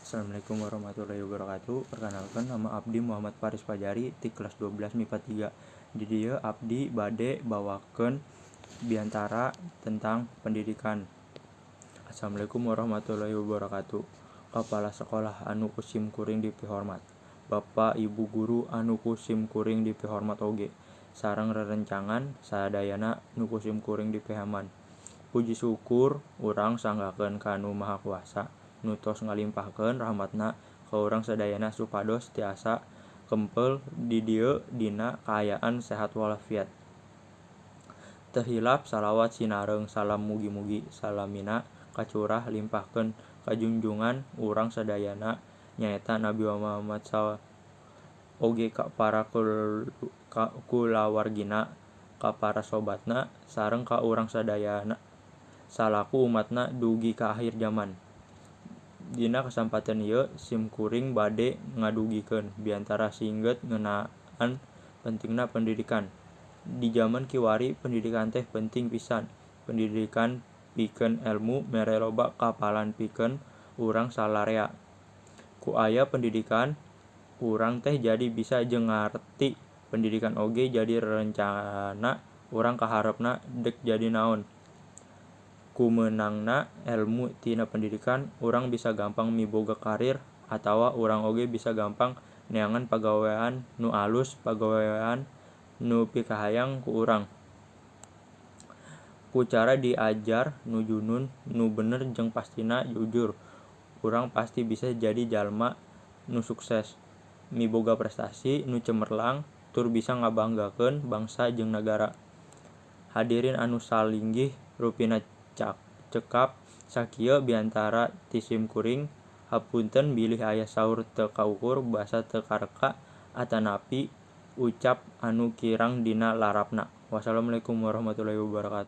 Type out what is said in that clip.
Assalamualaikum warahmatullahi wabarakatuh. Perkenalkan, nama abdi Muhammad Faris Fajari di kelas 12 MIPA 3. Di dieu abdi bade bawakeun biantara tentang pendidikan. Assalamualaikum warahmatullahi wabarakatuh. Kepala sekolah anu kusim kuring dipihormat. Bapak Ibu guru anu kusim kuring dipihormat oge. Sareng rerencangan sadayana nu kusim kuring dipihaman. Puji syukur urang sanggakeun ka Anu Maha Kuasa nu tos ngalimpahkeun rahmatna ka urang sadayana supados tiasa kempel di dieu dina kaayaan sehat walafiat. Teu hilap salawat sinareung salam mugi-mugi salamina kacurah limpahkeun ka junjungan urang sadayana nyaeta Nabi Muhammad oge ka para kulawargina, ka para sobatna, sareng ka urang sadayana salaku umatna dugi ka akhir zaman. Dina kesempatan ieu sim kuring bade ngadugikeun biantara singget ngeunaan pentingna pendidikan. Di zaman kiwari pendidikan teh penting pisan. Pendidikan pikeun elmu mere loba kapalan pikeun urang salarea. Ku aya pendidikan urang teh jadi bisa jeung ngarti pendidikan oge jadi rerencana urang kaharepna dek jadi naon. Ku meunangna elmu tina pendidikan urang bisa gampang miboga karir atawa urang oge bisa gampang neangan pagawean nu alus, pagawean nu pikahayang ku urang. Ku cara diajar nu junun, nu bener jeung pastina jujur, urang pasti bisa jadi jalma nu sukses, miboga prestasi nu cemerlang, tur bisa ngabanggakeun bangsa jeung nagara. Hadirin anu salinggih rupina cekap sakieu biantara ti sim kuring. Hapunten bilih aya saur teu kaukur, basa teu kareka, atanapi ucap anu kirang dina larapna. Wassalamualaikum warahmatullahi wabarakatuh.